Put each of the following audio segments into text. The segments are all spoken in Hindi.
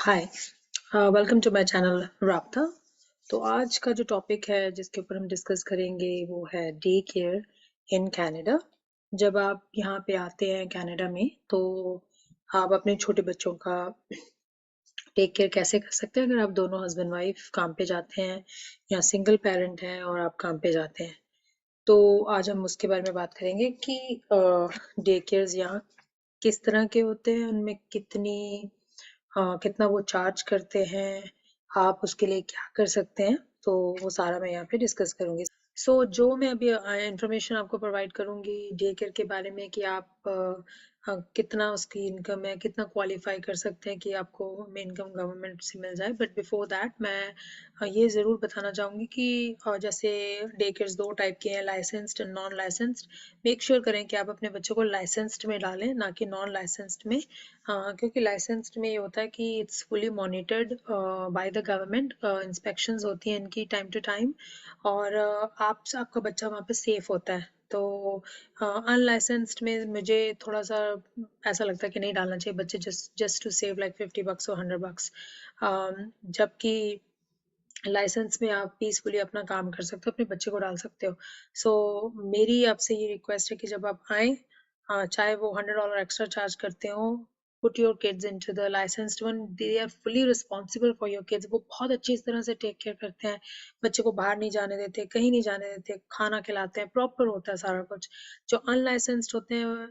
Hi, welcome to my channel Rabta. तो आज का जो टॉपिक है जिसके ऊपर हम डिस्कस करेंगे वो है डे केयर इन कनाडा। जब आप यहाँ पे आते हैं कनाडा में तो आप अपने छोटे बच्चों का टेक केयर कैसे कर सकते हैं अगर आप दोनों हस्बैंड वाइफ काम पे जाते हैं या सिंगल पेरेंट हैं और आप काम पे जाते हैं। तो आज हम उसके बारे में बात करेंगे कि डे केयर्स यहाँ किस तरह के होते हैं, उनमें कितना वो चार्ज करते हैं, आप उसके लिए क्या कर सकते हैं। तो वो सारा मैं यहाँ पे डिस्कस करूंगी। जो मैं अभी इंफॉर्मेशन आपको प्रोवाइड करूंगी डे केयर के बारे में कि आप कितना उसकी इनकम है, कितना क्वालिफाई कर सकते हैं कि आपको इनकम गवर्नमेंट से मिल जाए। बट बिफोर दैट मैं ये ज़रूर बताना चाहूँगी कि जैसे डे केयर्स दो टाइप के हैं, licensed and non licensed. Make sure करें कि आप अपने बच्चों को लाइसेंस्ड में डालें, ना कि नॉन लाइसेंस्ड में। क्योंकि लाइसेंस्ड में ये होता है कि it's fully monitored by the government, inspections होती हैं इनकी टाइम टू टाइम, और आपका बच्चा वहाँ पे सेफ होता है। तो अनलाइसेंस्ड में मुझे थोड़ा सा ऐसा लगता है कि नहीं डालना चाहिए बच्चे, just just to save like 50 bucks और 100 bucks। जबकि लाइसेंस में आप पीसफुली अपना काम कर सकते हो, अपने बच्चे को डाल सकते हो। मेरी आपसे ये रिक्वेस्ट है कि जब आप आए, चाहे वो $100 एक्स्ट्रा चार्ज करते हो, put your kids into the licensed one. They are fully responsible for your kids. वो बहुत अच्छी तरह से टेक केयर करते हैं, बच्चे को बाहर नहीं जाने देते, कहीं नहीं जाने देते, खाना खिलाते हैं, प्रॉपर होता है सारा कुछ। जो अनलाइसेंस्ड होते हैं,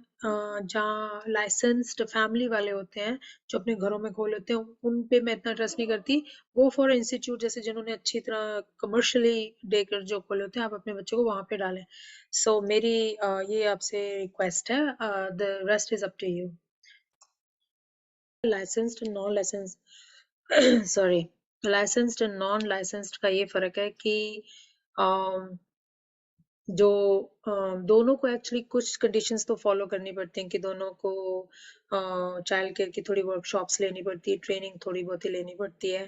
जहाँ लाइसेंस्ड फैमिली वाले होते हैं जो अपने घरों में खोल लेते हैं, उन पे मैं इतना ट्रस्ट नहीं करती। गो फॉर इंस्टीट्यूट जैसे जिन्होंने अच्छी तरह कमर्शियली डे केयर जो खोले होते हैं, आप अपने बच्चों को वहां पे डालें। मेरी ये आपसे रिक्वेस्ट है। The rest is up to you. Licensed and non licensed sorry, licensed and non licensed का ये फर्क है कि अम, जो दोनों को एक्चुअली कुछ कंडीशंस तो फॉलो करनी पड़ती हैं कि दोनों को चाइल्ड केयर की थोड़ी वर्कशॉप्स लेनी पड़ती है, ट्रेनिंग थोड़ी बहुत ही लेनी पड़ती है।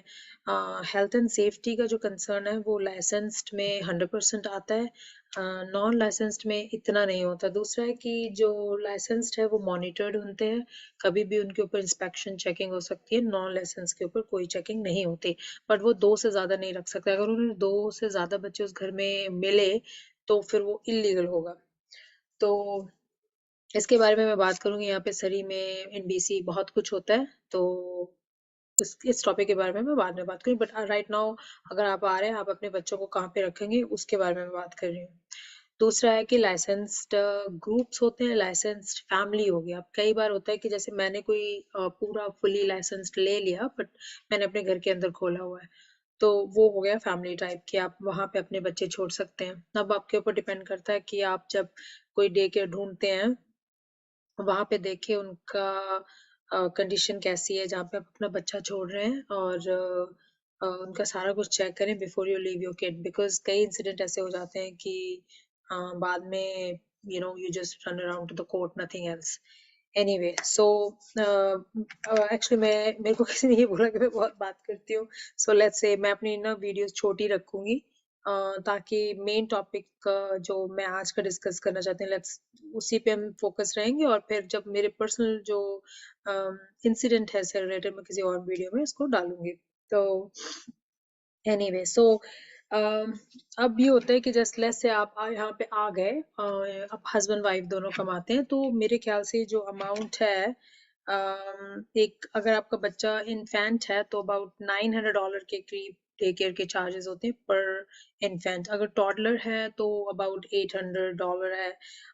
हेल्थ एंड सेफ्टी का जो कंसर्न है वो लाइसेंस्ड में 100% आता है, नॉन लाइसेंस्ड में इतना नहीं होता। दूसरा है कि जो लाइसेंस्ड है वो मॉनिटर्ड होते हैं, कभी भी उनके ऊपर इंस्पेक्शन चेकिंग हो सकती है। नॉन लाइसेंस के ऊपर कोई चेकिंग नहीं होती। बट वो दो से ज्यादा नहीं रख सकते। अगर उन्हें दो से ज्यादा बच्चे उस घर में मिले तो फिर वो इलीगल होगा। तो इसके बारे में मैं बात करूंगी। यहाँ पे सरी में एनबीसी बहुत कुछ होता है, तो इस टॉपिक के बारे में मैं बाद में बात करूंगी। बट राइट नाउ अगर आप आ रहे हैं, आप अपने बच्चों को कहाँ पे रखेंगे उसके बारे में मैं बात कर रही हूँ। दूसरा है कि लाइसेंस्ड ग्रुप्स होते हैं, लाइसेंस्ड फैमिली हो गया। अब कई बार होता है कि जैसे मैंने कोई पूरा फुली लाइसेंस्ड ले लिया, बट मैंने अपने घर के अंदर खोला हुआ है, तो वो हो गया फैमिली टाइप कि आप वहां पे अपने बच्चे छोड़ सकते हैं। अब आपके ऊपर डिपेंड करता है कि आप जब कोई डे केयर ढूंढते हैं, वहां पे देखें उनका कंडीशन कैसी है जहाँ पे आप अपना बच्चा छोड़ रहे हैं, और उनका सारा कुछ चेक करें before you leave your kid. Because कई इंसिडेंट ऐसे हो जाते हैं कि बाद में you just run around two the court, nothing else. Anyway, actually मेरे को किसी ने ये बोला कि मैं बहुत बात करती हूँ। लेट्स से मैं अपनी ना वीडियोस छोटी रखूंगी, ताकि मेन टॉपिक जो मैं आज का डिस्कस करना चाहती हूँ, लेट्स उसी पे हम फोकस रहेंगे। और फिर जब मेरे पर्सनल जो इंसिडेंट है इससे रिलेटेड, मैं किसी और वीडियो में इसको डालूंगी। तो एनीवे, अब ये होता है कि जस्ट लेस से आप यहाँ पे आ गए, अब हस्बैंड वाइफ दोनों कमाते हैं, तो मेरे ख्याल से जो अमाउंट है, एक अगर आपका बच्चा इन्फेंट है तो अबाउट $900 के करीब डे केयर के चार्जेस होते हैं पर इन्फेंट। अगर टॉडलर है तो अबाउट $800 है,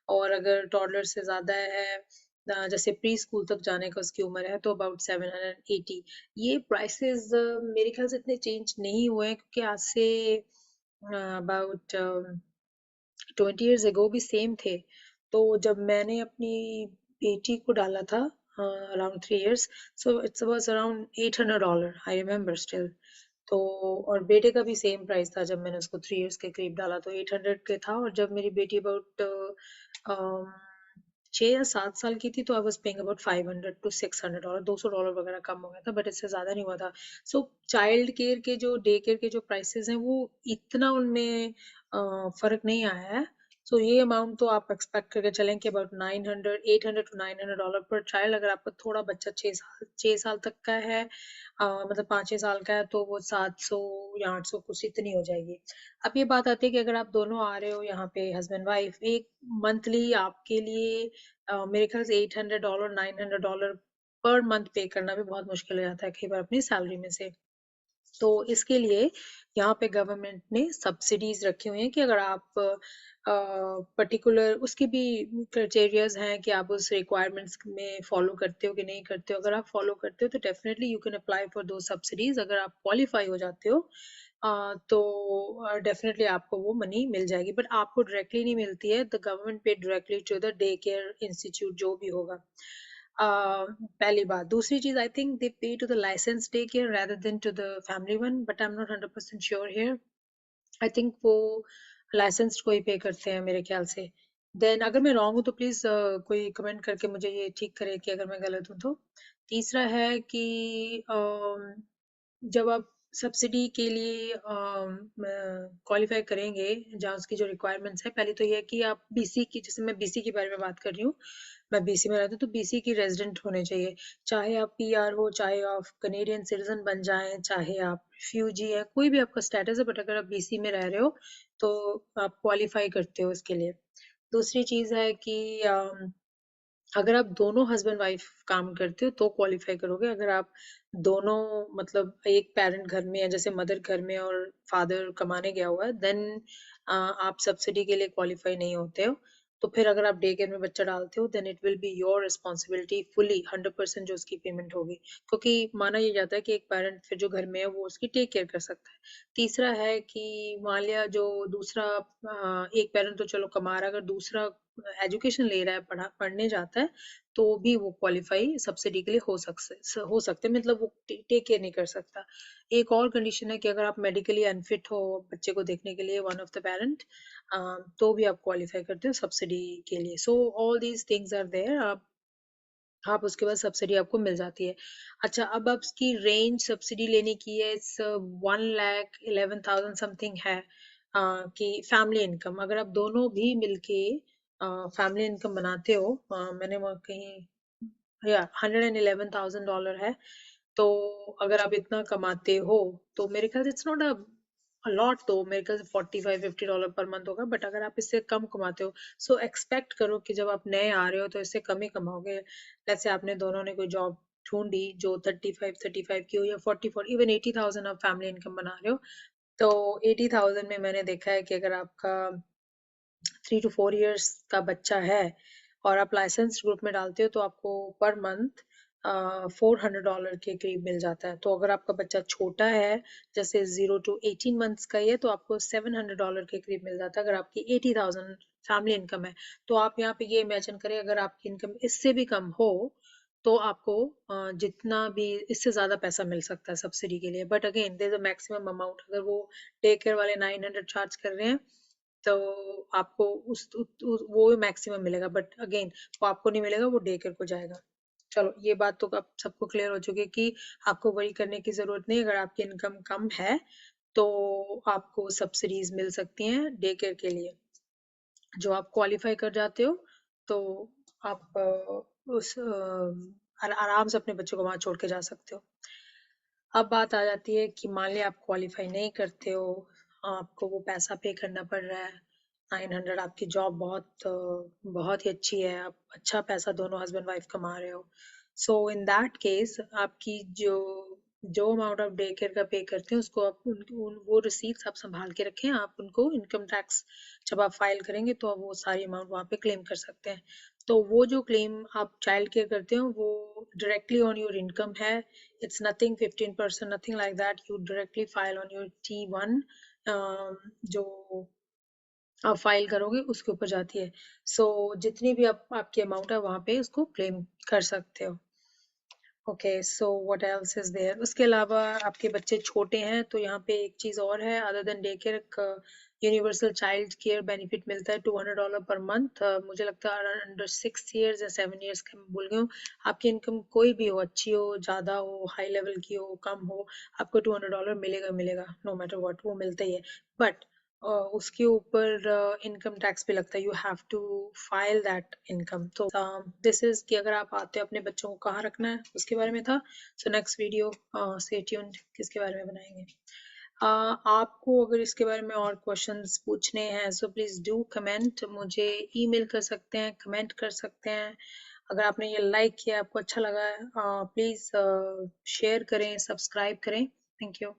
और अगर टॉडलर से ज्यादा है, जैसे प्री स्कूल तक जाने का उसकी उम्र है, तो अबाउट 780। ये प्राइसेस मेरे ख्याल से इतने चेंज नहीं हुए हैं, क्योंकि आज से अबाउट 20 years ago भी सेम थे। तो जब मैंने अपनी बेटी को डाला था around 3 years, so it's was around $800, I remember still. तो और बेटे का भी सेम प्राइस था जब मैंने उसको 3 years के करीब डाला, तो 800 के था। और जब मेरी बेटी अबाउट 6 या 7 साल की थी, तो I was paying about $500 to $600, $200 वगैरह कम हो गया था, बट इससे ज्यादा नहीं हुआ था। चाइल्ड केयर के जो डे केयर के जो प्राइसेस हैं वो इतना उनमें फर्क नहीं आया है। सो ये अमाउंट तो आप एक्सपेक्ट करके चलें कि अबाउट 900 800 टू $900 पर चाइल्ड। अगर आपका थोड़ा बच्चा 6 साल तक का है, मतलब 5-6 साल का है, तो वो 700 या 800 कुछ इतनी हो जाएगी। अब ये बात आती है कि अगर आप दोनों आ रहे हो यहाँ पे हस्बैंड वाइफ, एक मंथली आपके लिए मेरे ख्याल से $800 $900 पर मंथ पे करना भी बहुत मुश्किल हो जाता है कई बार अपनी सैलरी में से। तो इसके लिए यहाँ पे गवर्नमेंट ने सब्सिडीज रखी हुई हैं कि अगर आप पर्टिकुलर उसकी भी क्राइटेरियाज हैं कि आप उस रिक्वायरमेंट्स में फॉलो करते हो कि नहीं करते हो। अगर आप फॉलो करते हो तो definitely you can apply for दो सब्सिडीज। अगर आप क्वालिफाई हो जाते हो तो डेफिनेटली आपको वो मनी मिल जाएगी, बट आपको डायरेक्टली नहीं मिलती है। The government pay directly to the day care institute जो भी होगा। पहली बात। दूसरी चीज, आई think they pay to the license day care rather than to the family one, but I'm not 100% sure here. I think वो लाइसेंस्ड को ही पे करते हैं मेरे ख्याल से। देन अगर मैं रॉन्ग हूँ तो प्लीज कोई कमेंट करके मुझे ये ठीक करे कि अगर मैं गलत हूँ तो। तीसरा है कि जब आप सब्सिडी के लिए क्वालिफाई करेंगे, जहाँ उसकी जो रिक्वायरमेंट्स है, पहले तो ये है कि आप बीसी की, जैसे मैं बीसी के बारे में बात कर रही हूँ, मैं बीसी में रहती हूँ, तो बीसी की रेजिडेंट होने चाहिए। चाहे आप पीआर हो, चाहे आप कनेडियन सिटीजन बन जाएं, चाहे आप रिफ्यूजी है, कोई भी आपका स्टेटस है, बट अगर आप बीसी में रह रहे हो तो आप क्वालिफाई करते हो इसके लिए। दूसरी चीज है कि अगर आप दोनों हस्बैंड वाइफ काम करते हो तो क्वालिफाई करोगे। अगर आप दोनों, मतलब एक पेरेंट घर में है, जैसे मदर घर में और फादर कमाने गया हुआ है, देन आप सब्सिडी के लिए क्वालिफाई नहीं होते हो। तो फिर अगर आप डे केयर में बच्चा डालते हो, then it will be your responsibility fully 100% जो उसकी पेमेंट होगी, क्योंकि माना ये जाता है कि एक पेरेंट फिर जो घर में है वो उसकी टेक केयर कर सकता है। तीसरा है कि मान लिया जो दूसरा, एक पेरेंट तो चलो कमा रहा है, अगर दूसरा एजुकेशन ले रहा है, पढ़ने जाता है, तो भी वो क्वालिफाई सब्सिडी के लिए हो सकते हैं, मतलब वो टेक केयर नहीं कर सकता। एक और कंडीशन है कि अगर आप मेडिकली अनफिट हो बच्चे को देखने के लिए, वन ऑफ द पेरेंट, तो भी आप क्वालिफाई करते हो सब्सिडी के लिए। So all these things are there. आप उसके बाद सब्सिडी आपको मिल जाती है। अच्छा, अब आप इसकी रेंज सब्सिडी लेने की है, इट्स 1,11,000 समथिंग है, कि फैमिली इनकम अगर आप दोनों भी मिलके फैमिली इनकम बनाते हो, मैंने वहाँ कहीं, या $111,000 है। तो अगर आप इतना कमाते हो तो मेरे ख्याल से इट्स नॉट लॉट, तो मेरे ख्याल से $45-50 पर मंथ होगा, बट अगर आप इससे कम कमाते हो, सो एक्सपेक्ट करो कि जब आप नए आ रहे हो तो इससे कम ही कमाओगे। जैसे आपने दोनों ने कोई जॉब ढूंढी जो 35 की हो, या 40 इवन 80,000 आप फैमिली इनकम बना रहे हो, तो 80,000 में मैंने देखा है कि अगर आपका 3 to 4 years का बच्चा है और आप लाइसेंस ग्रुप में डालते हो, तो आपको पर मंथ $400 के करीब मिल जाता है। तो अगर आपका बच्चा छोटा है, जैसे 0 to 18 months का ही है, तो आपको $700 के करीब मिल जाता है अगर आपकी 80,000 फैमिली इनकम है। तो आप यहाँ पे ये इमेजिन करें, अगर आपकी इनकम इससे भी कम हो तो आपको जितना भी इससे ज्यादा पैसा मिल सकता है सब्सिडी के लिए। But again there is a maximum amount. अगर वो टेक केयर वाले 900 चार्ज कर रहे हैं, तो आपको वो मैक्सिमम मिलेगा, बट अगेन वो आपको नहीं मिलेगा, वो डे केयर को जाएगा। चलो, ये बात तो अब सबको क्लियर हो चुकी है कि आपको वरी करने की जरूरत नहीं। अगर आपकी इनकम कम है तो आपको सब्सिडीज मिल सकती हैं डे केयर के लिए। जो आप क्वालिफाई कर जाते हो तो आप आराम से अपने बच्चों को वहां छोड़ के जा सकते हो। अब बात आ जाती है कि मान लिया आप क्वालिफाई नहीं करते हो, आपको वो पैसा पे करना पड़ रहा है 900, आपकी जॉब बहुत ही अच्छी है, आप अच्छा पैसा दोनों हस्बैंड वाइफ कमा रहे हो। सो इन दैट केस आपकी जो जो अमाउंट आप डे केयर का पे करते हैं, उसको आप वो रिसीट्स आप संभाल के रखें। आप उनको इनकम टैक्स जब आप फाइल करेंगे तो आप वो सारी अमाउंट वहाँ पे क्लेम कर सकते हैं। तो वो जो क्लेम आप चाइल्ड केयर करते हो वो डायरेक्टली ऑन योर इनकम है। It's nothing 15%, nothing like that. You directly file on your T1, जो आप फाइल करोगे उसके ऊपर जाती है। सो जितनी भी आपकी अमाउंट है वहां पे उसको क्लेम कर सकते हो। Okay, so what else is there. उसके अलावा आपके बच्चे छोटे हैं तो यहाँ पे एक चीज और है, other than day care, universal child care benefit मिलता है $200 पर मंथ। मुझे लगता है अंडर 6 years या 7 years का, मैं भूल गई हूँ। आपकी इनकम कोई भी हो, अच्छी हो, ज्यादा हो, हाई लेवल की हो, कम हो, आपको $200 मिलेगा मिलेगा, नो मैटर व्हाट, वो मिलता ही है। बट उसके ऊपर इनकम टैक्स भी लगता है, you have to file that income. तो दिस इज कि अगर आप आते हो अपने बच्चों को कहाँ रखना है उसके बारे में था। So next video stay tuned किसके बारे में बनाएंगे। आपको अगर इसके बारे में और क्वेश्चंस पूछने हैं सो प्लीज़ डू कमेंट, मुझे ईमेल कर सकते हैं, कमेंट कर सकते हैं। अगर आपने ये लाइक किया, आपको अच्छा लगा है, प्लीज़ शेयर करें, सब्सक्राइब करें। Thank you.